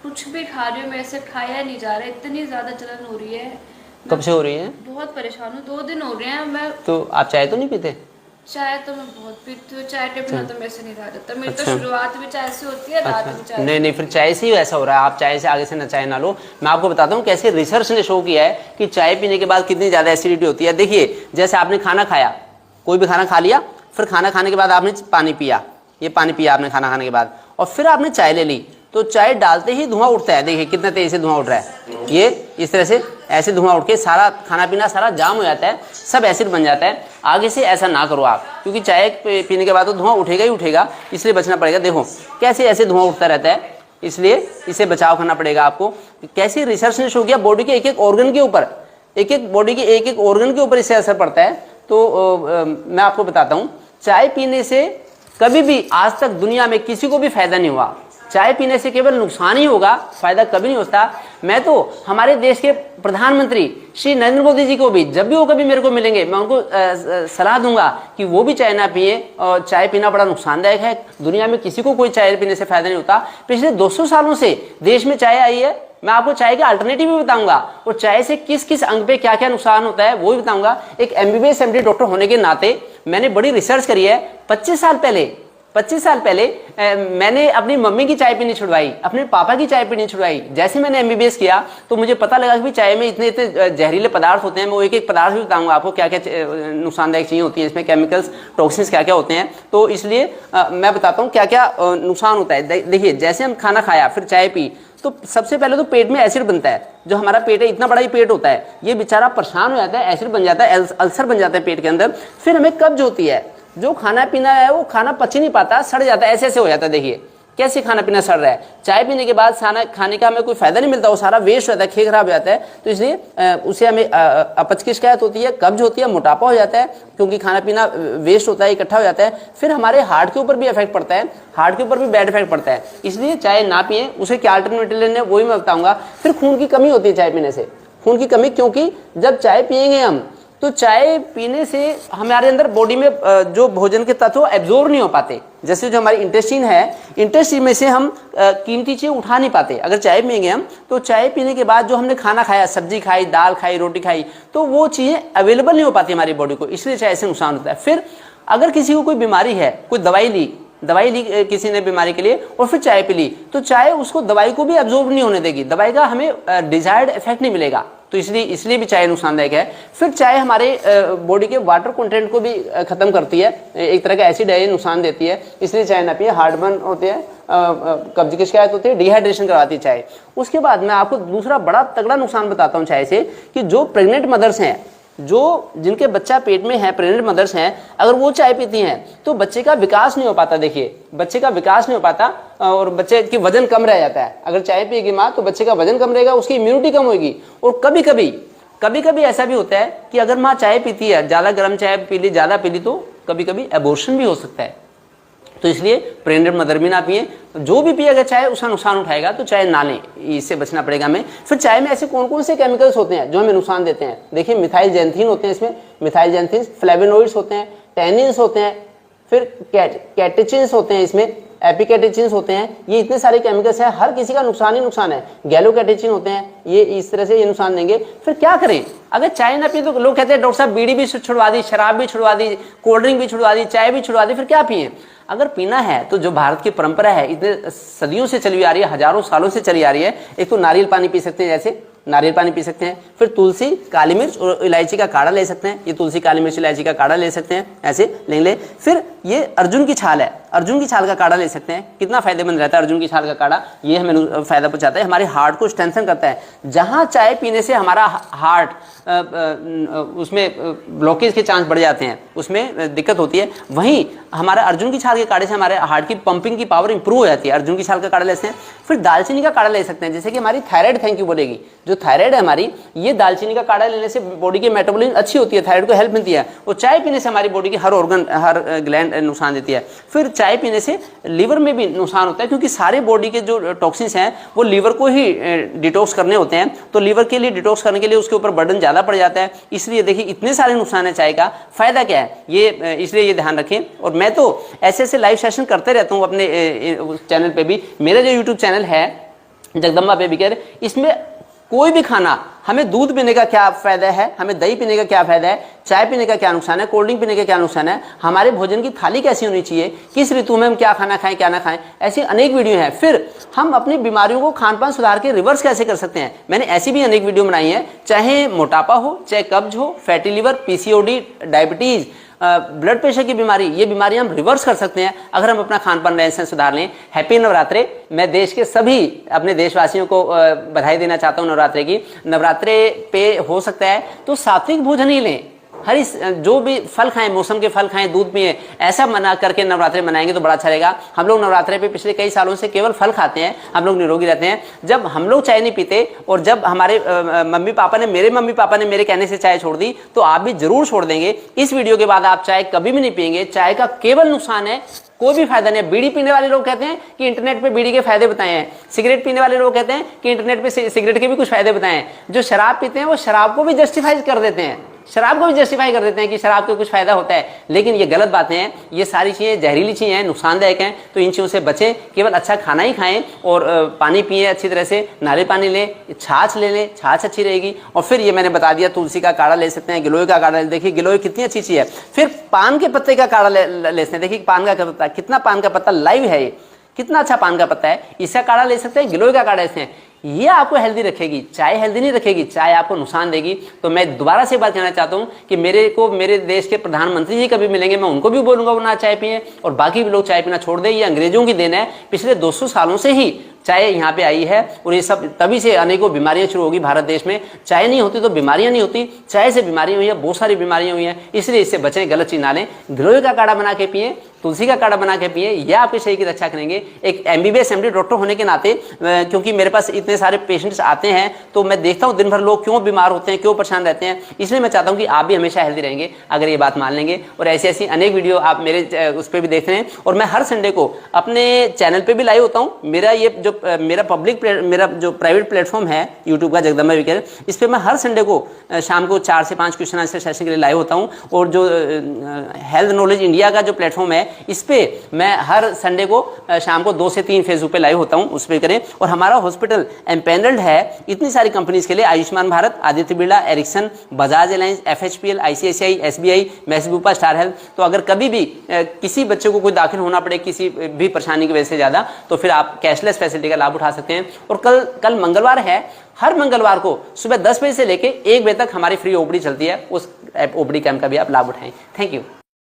कुछ भी खा रही हूँ मेरे से खाया नहीं जा रहा, इतनी ज्यादा जलन हो रही है। कब से हो रही है? बहुत परेशान हूँ, 2 दिन हो रहे हैं। मैं तो आप चाय तो नहीं पीते? चाय तो मैं बहुत पीती हूँ, चाय के बिना तो मेरे से नहीं रहा जाता। मेरी तो अच्छा। शुरुआत भी चाय से होती है, रात अच्छा, भी चाय नहीं से। नहीं, फिर चाय से ही ऐसा हो रहा है। आप चाय से आगे से ना चाय ना लो। मैं आपको बताता हूँ कैसे रिसर्च ने शो किया है कि चाय पीने के बाद कितनी ज्यादा एसिडिटी होती है। देखिए, जैसे आपने खाना खाया, कोई भी खाना खा लिया, फिर खाना खाने के बाद आपने पानी पिया, ये पानी पिया आपने खाना खाने के बाद, और फिर आपने चाय ले ली, तो चाय डालते ही धुआं उठता है। देखिए कितना तेजी से धुआं उठ रहा है। ये इस तरह से ऐसे धुआं उठ के सारा खाना पीना सारा जाम हो जाता है, सब एसिड बन जाता है। आगे से ऐसा ना करो आप, क्योंकि चाय पीने के बाद तो धुआं उठेगा ही उठेगा, इसलिए बचना पड़ेगा। देखो कैसे ऐसे धुआं उठता रहता है, इसलिए इसे बचाव करना पड़ेगा आपको। कैसे रिसर्च ने शो किया, बॉडी के एक एक ऑर्गन के ऊपर, बॉडी के एक एक ऑर्गन के ऊपर इससे असर पड़ता है। तो मैं आपको बताता हूँ, चाय पीने से कभी भी आज तक दुनिया में किसी को भी फायदा नहीं हुआ। चाय पीने से केवल नुकसान ही होगा, फायदा कभी नहीं होता। मैं तो हमारे देश के प्रधानमंत्री श्री नरेंद्र मोदी जी को भी, जब भी वो कभी मेरे को मिलेंगे, मैं उनको सलाह दूंगा कि वो भी चाय ना पिए, और चाय पीना बड़ा नुकसानदायक है। दुनिया में किसी को कोई चाय पीने से फायदा नहीं होता। पिछले 200 सालों से देश में चाय आई है। मैं आपको चाय के अल्टरनेटिव भी बताऊंगा, और चाय से किस किस अंग पे क्या क्या नुकसान होता है वो भी बताऊंगा। एक एमबीबीएस एमडी डॉक्टर होने के नाते मैंने बड़ी रिसर्च करी है। 25 साल पहले मैंने अपनी मम्मी की चाय पीनी छुड़वाई, अपने पापा की चाय पीनी छुड़वाई। जैसे मैंने एमबीबीएस किया तो मुझे पता लगा कि चाय में इतने इतने जहरीले पदार्थ होते हैं। मैं वो एक एक पदार्थ भी बताऊंगा आपको, क्या क्या नुकसानदायक चीजें होती हैं इसमें, केमिकल्स, टॉक्सिन्स क्या क्या होते हैं। तो इसलिए मैं बताता हूँ क्या क्या नुकसान होता है। देखिए, जैसे हम खाना खाया फिर चाय पी, तो सबसे पहले तो पेट में एसिड बनता है। जो हमारा पेट है, इतना बड़ा ही पेट होता है, ये बेचारा परेशान हो जाता है, एसिड बन जाता है, अल्सर बन जाता है पेट के अंदर। फिर हमें कब्ज होती है, जो खाना पीना है वो खाना पच नहीं पाता, सड़ जाता है, ऐसे ऐसे हो जाता है। देखिए कैसे खाना पीना सड़ रहा है। चाय पीने के बाद खाने का हमें कोई फायदा नहीं मिलता, वो सारा वेस्ट होता है, खे खराब हो जाता है। तो इसलिए उससे हमें अपच की शिकायत होती है, कब्ज होती है, मोटापा हो जाता है, क्योंकि खाना पीना वेस्ट होता है, इकट्ठा हो जाता है। फिर हमारे हार्ट के ऊपर भी इफेक्ट पड़ता है, हार्ट के ऊपर भी बैड इफेक्ट पड़ता है। इसलिए चाय ना पिए। उसे क्या अल्टरनेटिव लेने, वही मैं बताऊंगा। फिर खून की कमी होती है चाय पीने से, खून की कमी, क्योंकि जब चाय पियेंगे हम, तो चाय पीने से हमारे अंदर बॉडी में जो भोजन के तत्व एब्जॉर्ब नहीं हो पाते। जैसे जो हमारी इंटेस्टाइन है, इंटेस्टाइन में से हम कीमती चीजें उठा नहीं पाते। अगर चाय पियेंगे हम, तो चाय पीने के बाद जो हमने खाना खाया, सब्जी खाई, दाल खाई, रोटी खाई, तो वो चीजें अवेलेबल नहीं हो पाती हमारी बॉडी को, इसलिए चाय से नुकसान होता है। फिर अगर किसी को कोई बीमारी है, कोई दवाई ली किसी ने बीमारी के लिए, और फिर चाय पी ली, तो चाय उसको, दवाई को भी एब्जॉर्ब नहीं होने देगी, दवाई का हमें डिजायर्ड इफेक्ट नहीं मिलेगा। तो इसलिए भी चाय नुकसानदायक है। फिर चाय हमारे बॉडी के वाटर कंटेंट को भी खत्म करती है, एक तरह का एसिड है, ये नुकसान देती है, इसलिए चाय ना पिए। हार्टबर्न होते हैं, कब्ज की शिकायत होती है, डिहाइड्रेशन करवाती है चाय। उसके बाद मैं आपको दूसरा बड़ा तगड़ा नुकसान बताता हूँ चाय से, कि जो प्रेग्नेंट मदर्स हैं, जो जिनके बच्चा पेट में है, प्रेग्नेंट मदर्स हैं, अगर वो चाय पीती हैं तो बच्चे का विकास नहीं हो पाता। देखिए, बच्चे का विकास नहीं हो पाता, और बच्चे की वजन कम रह जाता है। अगर चाय पिएगी माँ, तो बच्चे का वजन कम रहेगा, उसकी इम्यूनिटी कम होगी। और कभी कभी ऐसा भी होता है कि अगर माँ चाय पीती है, ज्यादा गर्म चाय पी ली, ज्यादा पी ली, तो कभी कभी एबॉर्शन भी हो सकता है। तो इसलिए प्रेग्नेंट मदर भी ना पिए। जो भी पिएगा चाय, उसका नुकसान उठाएगा, तो चाय ना लें, इससे बचना पड़ेगा हमें। फिर चाय में ऐसे कौन कौन से केमिकल्स होते हैं जो हमें नुकसान देते हैं? देखिए, मिथाइल जैंथीन होते हैं इसमें, मिथाइल जैंथीन, फ्लेवोनोइड्स होते हैं, टैनिन्स होते हैं, फिर कैटेचिन्स होते हैं इसमें, एपिकैटेचिन्स होते हैं। ये इतने सारे केमिकल्स हैं, हर किसी का नुकसान ही नुकसान है। गैलोकैटेचिन होते हैं, ये इस तरह से ये नुकसान देंगे। फिर क्या करें? अगर चाय ना पिए तो लोग कहते हैं डॉक्टर साहब बीड़ी भी छुड़वा दी, शराब भी छुड़वा दी, कोल्ड ड्रिंक भी छुड़वा दी, चाय भी छुड़वा दी, फिर क्या पिए? अगर पीना है तो जो भारत की परंपरा है, इतने सदियों से चली आ रही है, हजारों सालों से चली आ रही है, एक तो नारियल पानी पी सकते हैं, जैसे नारियल पानी पी सकते हैं। फिर तुलसी, काली मिर्च और इलायची का काढ़ा ले सकते हैं। ये तुलसी, काली मिर्च, इलायची का काढ़ा ले सकते हैं, ऐसे लेंगे। फिर ये अर्जुन की छाल है, अर्जुन की छाल का काढ़ा ले सकते हैं। कितना फायदेमंद रहता है अर्जुन की छाल का काढ़ा, ये हमें फायदा पहुंचाता है, हमारे हार्ट को स्ट्रेंथन करता है। जहां चाय पीने से हमारा हार्ट उसमें ब्लॉकेज के चांस बढ़ जाते हैं, उसमें दिक्कत होती है, वहीं हमारा अर्जुन की छाल के काढ़े से हमारे हार्ट की पंपिंग की पावर इंप्रूव हो जाती है। अर्जुन की छाल का काढ़ा ले सकते हैं। फिर दालचीनी का काढ़ा ले सकते हैं, जैसे कि हमारी थायराइड थैंक यू बोलेगी, जो थायराइड है हमारी, ये दालचीनी का काढ़ा लेने से बॉडी की मेटाबॉलिज्म अच्छी होती है, थायराइड को हेल्प मिलती है। और चाय पीने से हमारी बॉडी की हर ऑर्गन, हर ग्लैंड नुकसान देती है। फिर चाय पीने से लीवर में भी नुकसान होता है, क्योंकि सारे बॉडी के जो टॉक्सिन्स हैं वो लीवर को ही डिटॉक्स करने होते हैं। तो लीवर के लिए डिटॉक्स करने के लिए उसके ऊपर बर्डन ज्यादा पड़ जाता है। इसलिए देखिए, इतने सारे नुकसान है चाय का, फायदा क्या है ये, इसलिए ये ध्यान रखें। और मैं तो ऐसे ऐसे लाइव सेशन करते रहता हूँ अपने चैनल पे भी। मेरा जो यूट्यूब चैनल है जगदम्बा बेबी केयर, इसमें कोई भी खाना, हमें दूध पीने का क्या फायदा है, हमें दही पीने का क्या फायदा है, चाय पीने का क्या नुकसान है, कोल्ड ड्रिंक पीने का क्या नुकसान है, हमारे भोजन की थाली कैसी होनी चाहिए, किस ऋतु में हम क्या खाना खाएं क्या ना खाएं, ऐसी अनेक वीडियो हैं। फिर हम अपनी बीमारियों को खान पान सुधार के रिवर्स कैसे कर सकते हैं, मैंने ऐसी भी अनेक वीडियो बनाई है, चाहे मोटापा हो, चाहे कब्ज हो, fatty liver, PCOD, diabetes, blood pressure की बीमारी, ये बीमारियां हम रिवर्स कर सकते हैं अगर हम अपना खान पान रहन सहन सुधार लें। हैप्पी नवरात्रे। मैं देश के सभी अपने देशवासियों को बधाई देना चाहता हूं नवरात्रे की। नवरात्रे पे हो सकता है तो सात्विक भोजन ही लें, हरी जो भी फल खाएं, मौसम के फल खाएं, दूध पिएं, ऐसा मना करके नवरात्रे मनाएंगे तो बड़ा अच्छा रहेगा। हम लोग नवरात्रे पे पिछले कई सालों से केवल फल खाते हैं, हम लोग निरोगी रहते हैं। जब हम लोग चाय नहीं पीते और जब हमारे मेरे मम्मी पापा ने मेरे कहने से चाय छोड़ दी, तो आप भी जरूर छोड़ देंगे। इस वीडियो के बाद आप चाय कभी भी नहीं पिएंगे। चाय का केवल नुकसान है, कोई भी फायदा नहीं है। बीड़ी पीने वाले लोग कहते हैं कि इंटरनेट पे बीड़ी के फायदे बताए हैं, सिगरेट पीने वाले लोग कहते हैं कि इंटरनेट पे सिगरेट के भी कुछ फायदे बताए हैं। जो शराब पीते हैं वो शराब को भी जस्टिफाई कर देते हैं, शराब को भी जस्टिफाई कर देते हैं कि शराब के कुछ फायदा होता है, लेकिन ये गलत बातें हैं। ये सारी चीजें जहरीली चीजें हैं, नुकसानदायक हैं, तो इन चीजों से बचें। केवल अच्छा खाना ही खाएं और पानी पिए अच्छी तरह से, नारियल पानी लें, छाछ ले लें, छाछ अच्छी रहेगी। और फिर ये मैंने बता दिया, तुलसी का काढ़ा ले सकते हैं, गिलोय का काढ़ा, देखिए गिलोय कितनी अच्छी चीज है। फिर पान के पत्ते का काढ़ा ले सकते हैं, देखिए पान का पत्ता, कितना पान का पत्ता लाइव है, ये कितना अच्छा पान का पत्ता है, इसका काढ़ा ले सकते हैं, गिलोय का काढ़ा लेते हैं। ये आपको हेल्दी रखेगी, चाय हेल्दी नहीं रखेगी, चाय आपको नुकसान देगी। तो मैं दोबारा से बात कहना चाहता हूं कि मेरे देश के प्रधानमंत्री जी कभी मिलेंगे, मैं उनको भी बोलूंगा वो ना चाय पिए और बाकी भी लोग चाय पीना छोड़ दें। ये अंग्रेजों की देन है, पिछले 200 सालों से ही चाय यहाँ पे आई है और ये सब तभी से अनेकों बीमारियां शुरू होगी भारत देश में। चाय नहीं होती तो बीमारियां नहीं होती, चाय से बीमारियां हुई है, बहुत सारी बीमारियां हुई हैं, इसलिए इससे बचें, गलत चीज ना लें। गिलोय का काढ़ा बना के पिए, तुलसी का काढ़ा बना के पिए, यह आपके शरीर की रक्षा करेंगे। एक MBBS MD डॉक्टर होने के नाते, क्योंकि मेरे पास इतने सारे पेशेंट्स आते हैं तो मैं देखता हूँ दिन भर लोग क्यों बीमार होते हैं, क्यों परेशान रहते हैं, इसलिए मैं चाहता हूँ कि आप भी हमेशा हेल्दी रहेंगे अगर ये बात मान लेंगे। और ऐसी ऐसी अनेक वीडियो आप मेरे उस पर भी देख रहे हैं। और मैं हर संडे को अपने चैनल पर भी लाइव होता हूँ। मेरा मेरा जो प्राइवेट प्लेटफॉर्म है यूट्यूब का, जगदम्बा बेबी केयर, इस पर मैं हर संडे को शाम को 4 से 5 क्वेश्चन आंसर सेशन के लिए लाइव होता हूँ। और जो हेल्थ नॉलेज इंडिया का जो प्लेटफॉर्म है, इस पे मैं हर संडे को शाम को 2 से 3 फेसबुक पे लाइव होता हूँ, उस पर करें। और हमारा हॉस्पिटल एम्पेनल्ड है इतनी सारी कंपनीज के लिए, Ayushman Bharat, Aditya Birla, Ericsson, Bajaj Allianz, FHPL, ICICI, SBI, Max Bupa, Star Health. तो अगर कभी भी किसी बच्चे को कोई दाखिल होना पड़े किसी भी परेशानी की वजह से ज्यादा, तो फिर आप कैशलेस फैसिलिटी का लाभ उठा सकते हैं। और कल मंगलवार है, हर मंगलवार को सुबह 10 बजे से लेके 1 बजे तक हमारी फ्री OPD चलती है, उस OPD कैंप का भी आप लाभ उठाएं। Thank you.